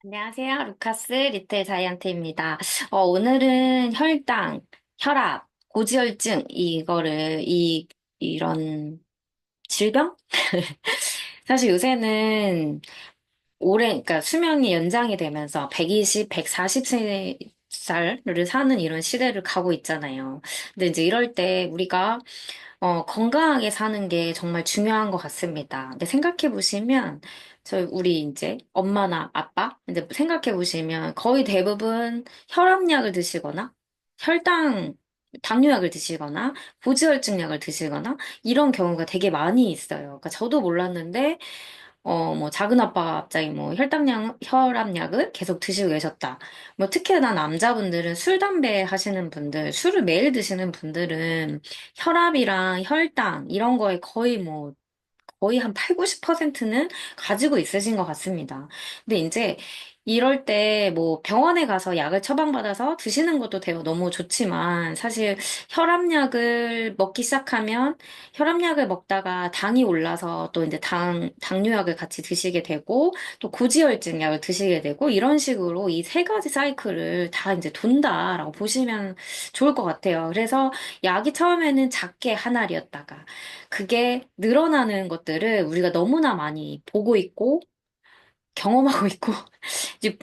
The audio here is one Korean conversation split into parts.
안녕하세요. 루카스 리틀 자이언트입니다. 오늘은 혈당, 혈압, 고지혈증, 이런 질병? 사실 요새는 그러니까 수명이 연장이 되면서 120, 140세를 사는 이런 시대를 가고 있잖아요. 근데 이제 이럴 때 우리가 건강하게 사는 게 정말 중요한 것 같습니다. 근데 생각해 보시면, 우리 이제 엄마나 아빠, 이제 생각해 보시면 거의 대부분 혈압약을 드시거나, 혈당, 당뇨약을 드시거나, 고지혈증약을 드시거나, 이런 경우가 되게 많이 있어요. 그러니까 저도 몰랐는데, 뭐, 작은 아빠가 갑자기 뭐, 혈압약을 계속 드시고 계셨다. 뭐, 특히나 남자분들은 술, 담배 하시는 분들, 술을 매일 드시는 분들은 혈압이랑 혈당, 이런 거에 거의 한 8, 90%는 가지고 있으신 것 같습니다. 근데 이제 이럴 때 뭐 병원에 가서 약을 처방받아서 드시는 것도 되게 너무 좋지만 사실 혈압약을 먹기 시작하면 혈압약을 먹다가 당이 올라서 또 이제 당뇨약을 같이 드시게 되고 또 고지혈증 약을 드시게 되고 이런 식으로 이 세 가지 사이클을 다 이제 돈다라고 보시면 좋을 것 같아요. 그래서 약이 처음에는 작게 한 알이었다가 그게 늘어나는 것들을 우리가 너무나 많이 보고 있고 경험하고 있고 이제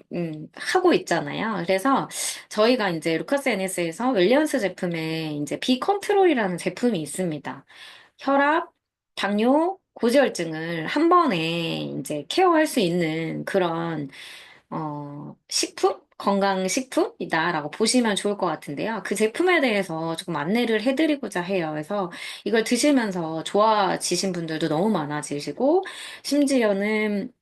하고 있잖아요. 그래서 저희가 이제 루카스 NS에서 웰리언스 제품에 이제 비컨트롤이라는 제품이 있습니다. 혈압, 당뇨, 고지혈증을 한 번에 이제 케어할 수 있는 그런 식품? 건강식품이다라고 보시면 좋을 것 같은데요. 그 제품에 대해서 조금 안내를 해드리고자 해요. 그래서 이걸 드시면서 좋아지신 분들도 너무 많아지시고, 심지어는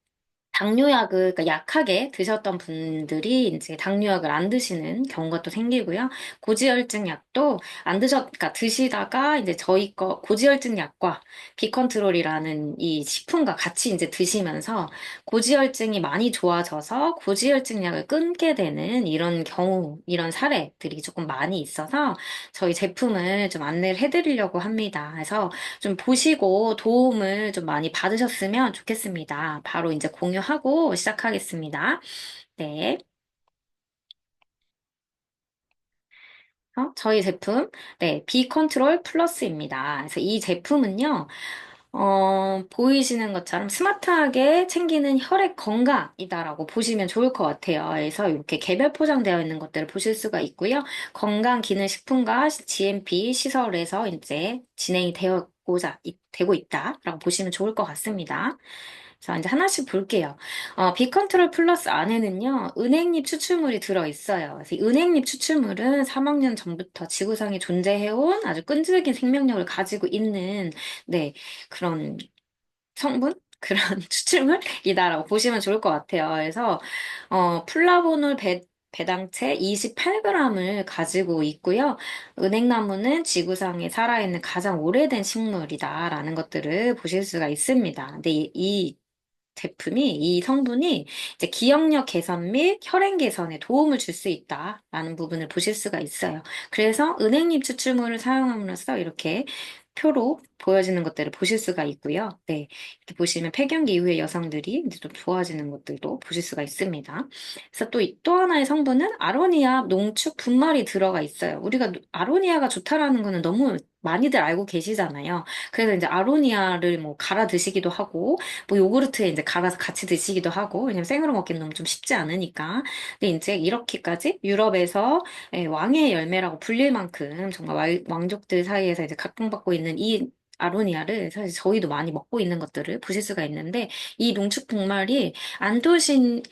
당뇨약을, 그러니까 약하게 드셨던 분들이 이제 당뇨약을 안 드시는 경우가 또 생기고요. 고지혈증 약도 그러니까 드시다가 이제 저희 고지혈증 약과 비컨트롤이라는 이 식품과 같이 이제 드시면서 고지혈증이 많이 좋아져서 고지혈증 약을 끊게 되는 이런 경우, 이런 사례들이 조금 많이 있어서 저희 제품을 좀 안내를 해드리려고 합니다. 그래서 좀 보시고 도움을 좀 많이 받으셨으면 좋겠습니다. 바로 이제 공유하고 시작하겠습니다. 네. 저희 제품, 네, 비컨트롤 플러스입니다. 그래서 이 제품은요, 보이시는 것처럼 스마트하게 챙기는 혈액 건강이다라고 보시면 좋을 것 같아요. 그래서 이렇게 개별 포장되어 있는 것들을 보실 수가 있고요. 건강기능식품과 GMP 시설에서 이제 진행이 되고 있다라고 보시면 좋을 것 같습니다. 자, 이제 하나씩 볼게요. 비컨트롤 플러스 안에는요, 은행잎 추출물이 들어있어요. 그래서 이 은행잎 추출물은 3억 년 전부터 지구상에 존재해온 아주 끈질긴 생명력을 가지고 있는, 네, 그런 성분? 그런 추출물이다라고 보시면 좋을 것 같아요. 그래서, 플라보놀 배당체 28g을 가지고 있고요. 은행나무는 지구상에 살아있는 가장 오래된 식물이다라는 것들을 보실 수가 있습니다. 근데 이 제품이, 이 성분이 이제 기억력 개선 및 혈행 개선에 도움을 줄 수 있다라는 부분을 보실 수가 있어요. 그래서 은행잎 추출물을 사용함으로써 이렇게 표로 보여지는 것들을 보실 수가 있고요. 네. 이렇게 보시면 폐경기 이후에 여성들이 이제 좀 좋아지는 것들도 보실 수가 있습니다. 그래서 또 하나의 성분은 아로니아 농축 분말이 들어가 있어요. 우리가 아로니아가 좋다라는 거는 너무 많이들 알고 계시잖아요. 그래서 이제 아로니아를 뭐 갈아 드시기도 하고, 뭐 요구르트에 이제 갈아서 같이 드시기도 하고, 왜냐면 생으로 먹기는 너무 좀 쉽지 않으니까. 근데 이제 이렇게까지 유럽에서 왕의 열매라고 불릴 만큼 정말 왕족들 사이에서 이제 각광받고 있는 이 아로니아를 사실 저희도 많이 먹고 있는 것들을 보실 수가 있는데, 이 농축 분말이 안토신,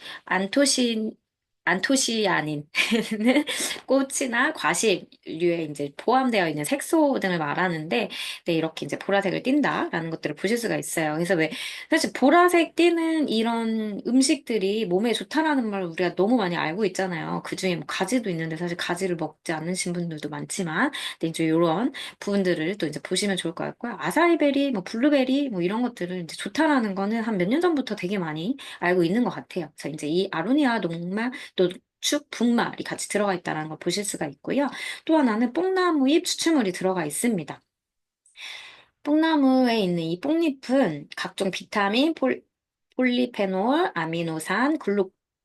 안토시아닌, 꽃이나 과실류에 이제 포함되어 있는 색소 등을 말하는데, 네, 이렇게 이제 보라색을 띈다라는 것들을 보실 수가 있어요. 그래서 왜, 사실 보라색 띠는 이런 음식들이 몸에 좋다라는 말 우리가 너무 많이 알고 있잖아요. 그 중에 뭐 가지도 있는데 사실 가지를 먹지 않으신 분들도 많지만, 근데 이제 이런 부분들을 또 이제 보시면 좋을 것 같고요. 아사이베리, 뭐 블루베리, 뭐 이런 것들을 이제 좋다라는 거는 한 몇 년 전부터 되게 많이 알고 있는 것 같아요. 그래서 이제 이 아로니아 농축 분말이 같이 들어가 있다는 걸 보실 수가 있고요. 또 하나는 뽕나무잎 추출물이 들어가 있습니다. 뽕나무에 있는 이 뽕잎은 각종 비타민, 폴리페놀, 아미노산,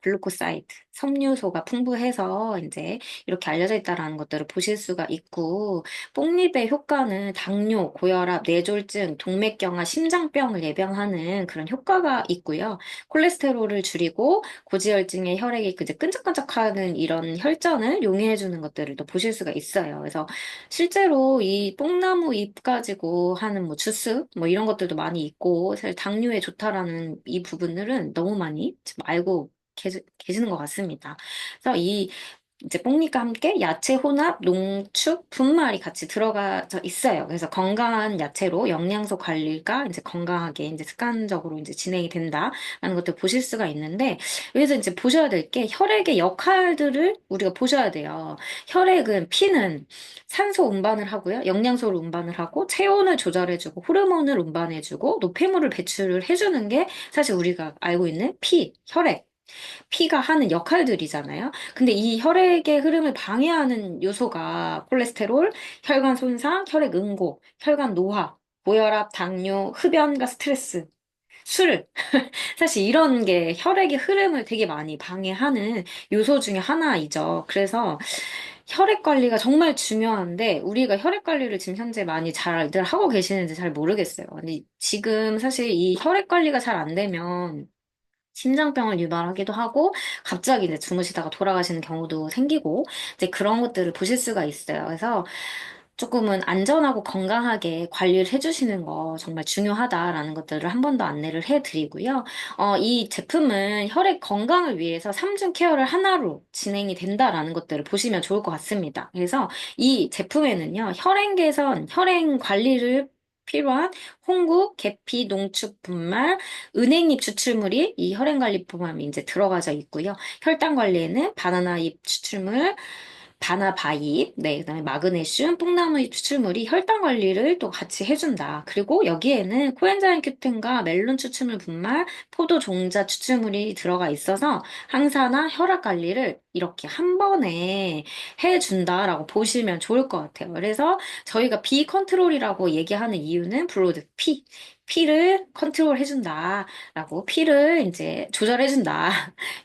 글루코사이드, 섬유소가 풍부해서 이제 이렇게 알려져 있다라는 것들을 보실 수가 있고, 뽕잎의 효과는 당뇨, 고혈압, 뇌졸중, 동맥경화, 심장병을 예방하는 그런 효과가 있고요. 콜레스테롤을 줄이고 고지혈증의 혈액이 이제 끈적끈적하는 이런 혈전을 용해해주는 것들을 또 보실 수가 있어요. 그래서 실제로 이 뽕나무 잎 가지고 하는 뭐 주스 뭐 이런 것들도 많이 있고 사실 당뇨에 좋다라는 이 부분들은 너무 많이 지금 알고 계시는 것 같습니다. 그래서 이 이제 뽕잎과 함께 야채 혼합, 농축, 분말이 같이 들어가져 있어요. 그래서 건강한 야채로 영양소 관리가 이제 건강하게 이제 습관적으로 이제 진행이 된다라는 것들 보실 수가 있는데 여기서 이제 보셔야 될 게 혈액의 역할들을 우리가 보셔야 돼요. 혈액은 피는 산소 운반을 하고요. 영양소를 운반을 하고 체온을 조절해주고 호르몬을 운반해주고 노폐물을 배출을 해주는 게 사실 우리가 알고 있는 피, 혈액. 피가 하는 역할들이잖아요. 근데 이 혈액의 흐름을 방해하는 요소가 콜레스테롤, 혈관 손상, 혈액 응고, 혈관 노화, 고혈압, 당뇨, 흡연과 스트레스, 술. 사실 이런 게 혈액의 흐름을 되게 많이 방해하는 요소 중에 하나이죠. 그래서 혈액 관리가 정말 중요한데 우리가 혈액 관리를 지금 현재 많이 잘들 하고 계시는지 잘 모르겠어요. 근데 지금 사실 이 혈액 관리가 잘 안 되면 심장병을 유발하기도 하고 갑자기 이제 주무시다가 돌아가시는 경우도 생기고 이제 그런 것들을 보실 수가 있어요. 그래서 조금은 안전하고 건강하게 관리를 해주시는 거 정말 중요하다라는 것들을 한 번 더 안내를 해드리고요. 이 제품은 혈액 건강을 위해서 삼중 케어를 하나로 진행이 된다라는 것들을 보시면 좋을 것 같습니다. 그래서 이 제품에는요, 혈행 개선, 혈행 관리를 필요한 홍국, 계피, 농축 분말, 은행잎 추출물이 이 혈행관리포함이 이제 들어가져 있고요. 혈당 관리에는 바나나잎 추출물, 바나바잎, 네, 그다음에 마그네슘, 뽕나무잎 추출물이 혈당 관리를 또 같이 해준다. 그리고 여기에는 코엔자임 Q10과 멜론 추출물 분말, 포도 종자 추출물이 들어가 있어서 항산화, 혈압 관리를 이렇게 한 번에 해준다라고 보시면 좋을 것 같아요. 그래서 저희가 비 컨트롤이라고 얘기하는 이유는 브로드 피를 컨트롤 해준다라고 피를 이제 조절해준다.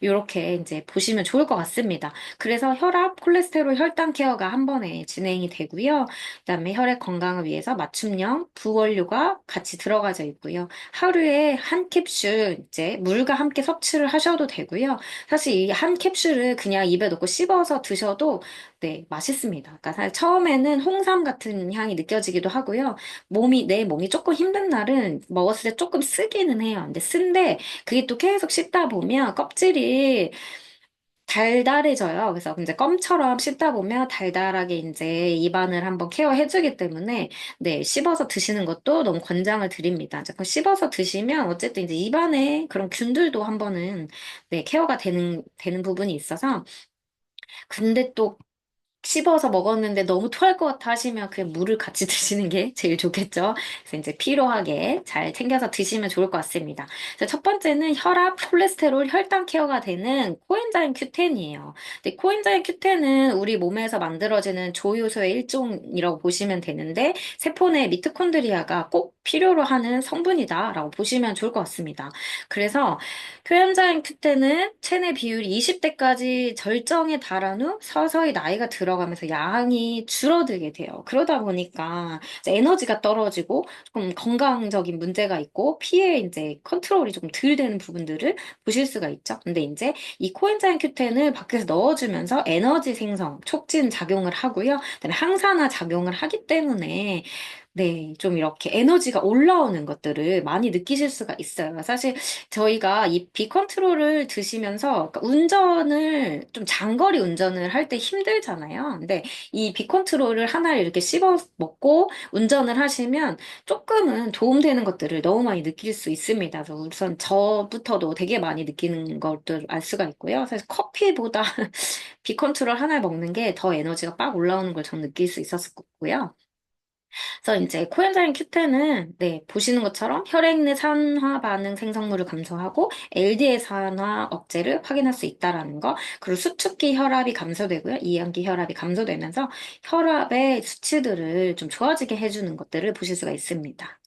이렇게 이제 보시면 좋을 것 같습니다. 그래서 혈압, 콜레스테롤, 혈당 케어가 한 번에 진행이 되고요. 그다음에 혈액 건강을 위해서 맞춤형 부원료가 같이 들어가져 있고요. 하루에 한 캡슐 이제 물과 함께 섭취를 하셔도 되고요. 사실 이 한 캡슐을 그냥 입에 넣고 씹어서 드셔도 네, 맛있습니다. 그러니까 사실 처음에는 홍삼 같은 향이 느껴지기도 하고요. 내 몸이 조금 힘든 날은 먹었을 때 조금 쓰기는 해요. 근데 쓴데 그게 또 계속 씹다 보면 껍질이 달달해져요. 그래서 이제 껌처럼 씹다 보면 달달하게 이제 입안을 한번 케어해주기 때문에 네, 씹어서 드시는 것도 너무 권장을 드립니다. 이제 그 씹어서 드시면 어쨌든 이제 입안에 그런 균들도 한번은 네, 케어가 되는 부분이 있어서 근데 또 씹어서 먹었는데 너무 토할 것 같아 하시면 그냥 물을 같이 드시는 게 제일 좋겠죠. 그래서 이제 필요하게 잘 챙겨서 드시면 좋을 것 같습니다. 그래서 첫 번째는 혈압, 콜레스테롤, 혈당 케어가 되는 코엔자임 Q10이에요. 근데 코엔자임 Q10은 우리 몸에서 만들어지는 조효소의 일종이라고 보시면 되는데 세포 내 미토콘드리아가 꼭 필요로 하는 성분이다라고 보시면 좋을 것 같습니다. 그래서 코엔자임 Q10은 체내 비율이 20대까지 절정에 달한 후 서서히 나이가 들어가면서 양이 줄어들게 돼요. 그러다 보니까 이제 에너지가 떨어지고 조금 건강적인 문제가 있고 피해 이제 컨트롤이 조금 덜 되는 부분들을 보실 수가 있죠. 근데 이제 이 코엔자임 Q10을 밖에서 넣어주면서 에너지 생성, 촉진 작용을 하고요. 그다음에 항산화 작용을 하기 때문에 네, 좀 이렇게 에너지가 올라오는 것들을 많이 느끼실 수가 있어요. 사실 저희가 이 비컨트롤을 드시면서 그러니까 운전을 좀 장거리 운전을 할 때 힘들잖아요. 근데 이 비컨트롤을 하나를 이렇게 씹어 먹고 운전을 하시면 조금은 도움되는 것들을 너무 많이 느낄 수 있습니다. 그래서 우선 저부터도 되게 많이 느끼는 것들 알 수가 있고요. 사실 커피보다 비컨트롤 하나를 먹는 게 더 에너지가 빡 올라오는 걸 저는 느낄 수 있었고요. 그래서 이제 코엔자임 Q10은 네, 보시는 것처럼 혈액 내 산화 반응 생성물을 감소하고 LDL 산화 억제를 확인할 수 있다라는 거. 그리고 수축기 혈압이 감소되고요. 이항기 혈압이 감소되면서 혈압의 수치들을 좀 좋아지게 해주는 것들을 보실 수가 있습니다.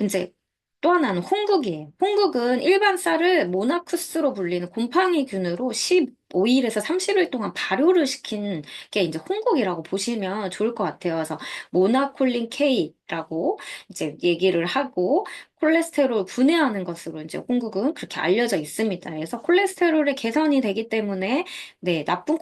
이제 또 하나는 홍국이에요. 홍국은 일반 쌀을 모나쿠스로 불리는 곰팡이균으로 15일에서 30일 동안 발효를 시킨 게 이제 홍국이라고 보시면 좋을 것 같아요. 그래서 모나콜린 K라고 이제 얘기를 하고 콜레스테롤 분해하는 것으로 이제 홍국은 그렇게 알려져 있습니다. 그래서 콜레스테롤의 개선이 되기 때문에 네, 나쁜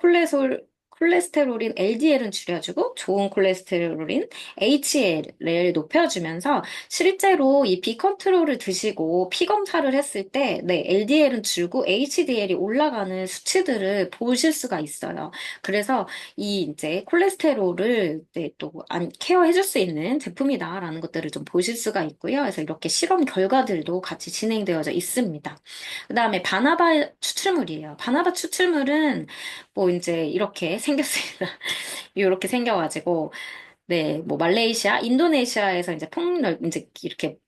콜레스테롤인 LDL은 줄여주고 좋은 콜레스테롤인 HDL을 높여주면서 실제로 이 비컨트롤을 드시고 피 검사를 했을 때, 네, LDL은 줄고 HDL이 올라가는 수치들을 보실 수가 있어요. 그래서 이 이제 콜레스테롤을 네, 또 케어해줄 수 있는 제품이다라는 것들을 좀 보실 수가 있고요. 그래서 이렇게 실험 결과들도 같이 진행되어져 있습니다. 그 다음에 바나바 추출물이에요. 바나바 추출물은 뭐 이제 이렇게 생겼습니다. 이렇게 생겨가지고 네, 뭐 말레이시아, 인도네시아에서 이제 폭넓 이제 이렇게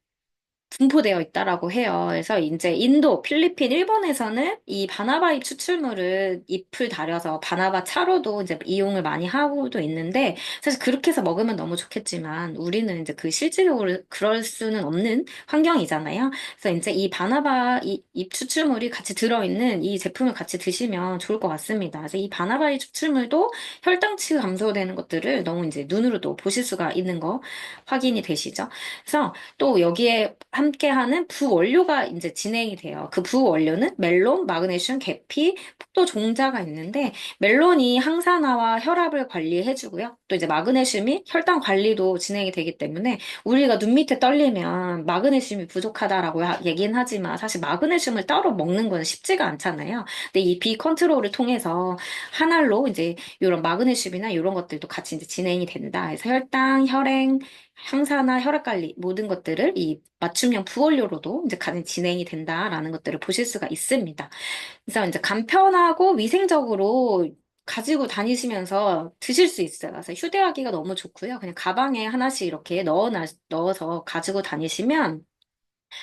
분포되어 있다라고 해요. 그래서 이제 인도, 필리핀, 일본에서는 이 바나바잎 추출물을 잎을 달여서 바나바 차로도 이제 이용을 많이 하고도 있는데 사실 그렇게 해서 먹으면 너무 좋겠지만 우리는 이제 그 실질적으로 그럴 수는 없는 환경이잖아요. 그래서 이제 이 바나바 잎 추출물이 같이 들어있는 이 제품을 같이 드시면 좋을 것 같습니다. 그래서 이 바나바잎 추출물도 혈당치가 감소되는 것들을 너무 이제 눈으로도 보실 수가 있는 거 확인이 되시죠? 그래서 또 여기에 함께하는 부원료가 이제 진행이 돼요. 그 부원료는 멜론, 마그네슘, 계피, 포도 종자가 있는데 멜론이 항산화와 혈압을 관리해주고요. 또 이제 마그네슘이 혈당 관리도 진행이 되기 때문에 우리가 눈 밑에 떨리면 마그네슘이 부족하다라고 얘기는 하지만 사실 마그네슘을 따로 먹는 건 쉽지가 않잖아요. 근데 이 비 컨트롤을 통해서 한 알로 이제 이런 마그네슘이나 이런 것들도 같이 이제 진행이 된다. 그래서 혈당, 혈행, 항산화, 혈압 관리 모든 것들을 이 맞춤형 부원료로도 이제 같이 진행이 된다라는 것들을 보실 수가 있습니다. 그래서 이제 간편하고 위생적으로 가지고 다니시면서 드실 수 있어요. 그래서 휴대하기가 너무 좋고요. 그냥 가방에 하나씩 이렇게 넣어서 가지고 다니시면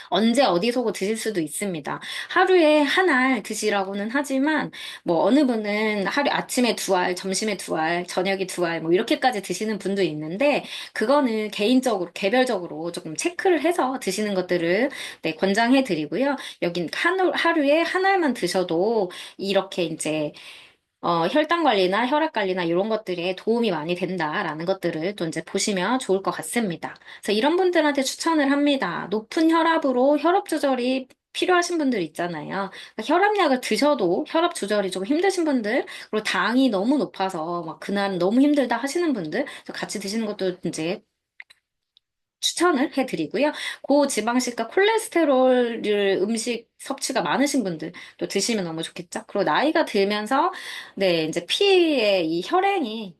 언제 어디서고 드실 수도 있습니다. 하루에 한 알 드시라고는 하지만 뭐 어느 분은 하루 아침에 두 알, 점심에 두 알, 저녁에 두 알, 뭐 이렇게까지 드시는 분도 있는데 그거는 개인적으로 개별적으로 조금 체크를 해서 드시는 것들을 네, 권장해 드리고요. 여긴 하루에 한 알만 드셔도 이렇게 이제 혈당 관리나 혈압 관리나 이런 것들에 도움이 많이 된다라는 것들을 또 이제 보시면 좋을 것 같습니다. 그래서 이런 분들한테 추천을 합니다. 높은 혈압으로 혈압 조절이 필요하신 분들 있잖아요. 그러니까 혈압약을 드셔도 혈압 조절이 좀 힘드신 분들, 그리고 당이 너무 높아서 막 그날은 너무 힘들다 하시는 분들, 같이 드시는 것도 이제 추천을 해드리고요. 고지방식과 콜레스테롤을 음식 섭취가 많으신 분들 또 드시면 너무 좋겠죠. 그리고 나이가 들면서 네, 이제 피의 이 혈행이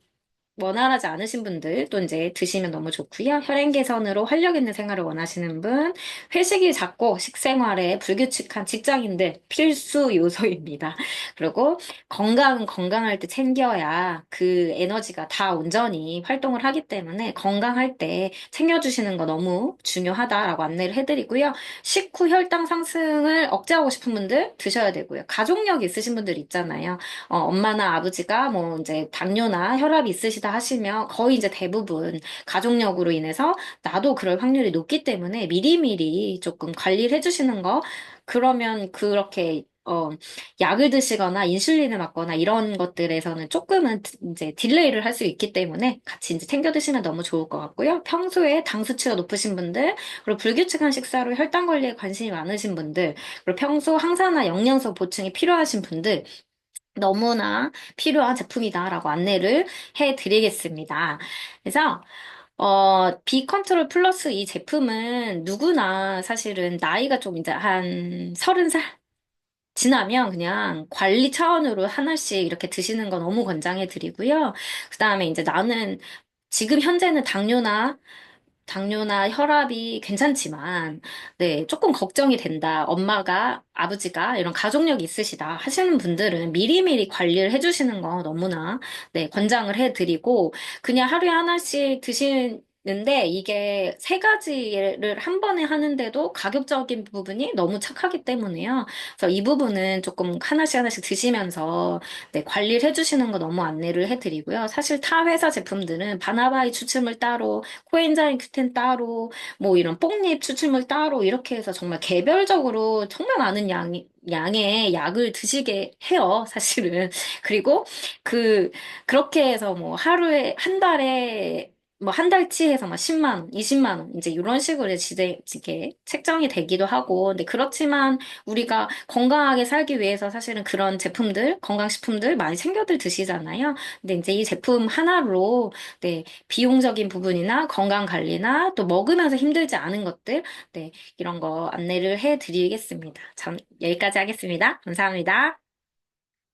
원활하지 않으신 분들 또 이제 드시면 너무 좋고요. 혈행 개선으로 활력 있는 생활을 원하시는 분, 회식이 작고 식생활에 불규칙한 직장인들 필수 요소입니다. 그리고 건강은 건강할 때 챙겨야 그 에너지가 다 온전히 활동을 하기 때문에 건강할 때 챙겨주시는 거 너무 중요하다라고 안내를 해드리고요. 식후 혈당 상승을 억제하고 싶은 분들 드셔야 되고요. 가족력 있으신 분들 있잖아요. 엄마나 아버지가 뭐 이제 당뇨나 혈압이 있으시다 하시면 거의 이제 대부분 가족력으로 인해서 나도 그럴 확률이 높기 때문에 미리미리 조금 관리를 해주시는 거 그러면 그렇게 약을 드시거나 인슐린을 맞거나 이런 것들에서는 조금은 이제 딜레이를 할 수 있기 때문에 같이 이제 챙겨 드시면 너무 좋을 것 같고요. 평소에 당 수치가 높으신 분들, 그리고 불규칙한 식사로 혈당 관리에 관심이 많으신 분들, 그리고 평소 항산화 영양소 보충이 필요하신 분들, 너무나 필요한 제품이다라고 안내를 해드리겠습니다. 그래서 비컨트롤 플러스 이 제품은 누구나 사실은 나이가 좀 이제 한 30살 지나면 그냥 관리 차원으로 하나씩 이렇게 드시는 거 너무 권장해 드리고요. 그 다음에 이제 나는 지금 현재는 당뇨나 혈압이 괜찮지만, 네, 조금 걱정이 된다. 엄마가, 아버지가 이런 가족력이 있으시다 하시는 분들은 미리미리 관리를 해주시는 거 너무나, 네, 권장을 해드리고, 그냥 하루에 하나씩 는데 이게 세 가지를 한 번에 하는데도 가격적인 부분이 너무 착하기 때문에요. 그래서 이 부분은 조금 하나씩 하나씩 드시면서 네, 관리를 해주시는 거 너무 안내를 해드리고요. 사실 타 회사 제품들은 바나바이 추출물 따로, 코엔자임 큐텐 따로, 뭐 이런 뽕잎 추출물 따로 이렇게 해서 정말 개별적으로 정말 많은 양의 약을 드시게 해요, 사실은. 그리고 그, 그렇게 해서 뭐 하루에, 한 달에 뭐 한 달치해서 막 10만 원, 20만 원, 이제 이런 식으로 이게 책정이 되기도 하고, 근데 그렇지만 우리가 건강하게 살기 위해서 사실은 그런 제품들, 건강식품들 많이 챙겨들 드시잖아요. 근데 이제 이 제품 하나로, 네, 비용적인 부분이나 건강 관리나 또 먹으면서 힘들지 않은 것들, 네, 이런 거 안내를 해 드리겠습니다. 참, 여기까지 하겠습니다. 감사합니다.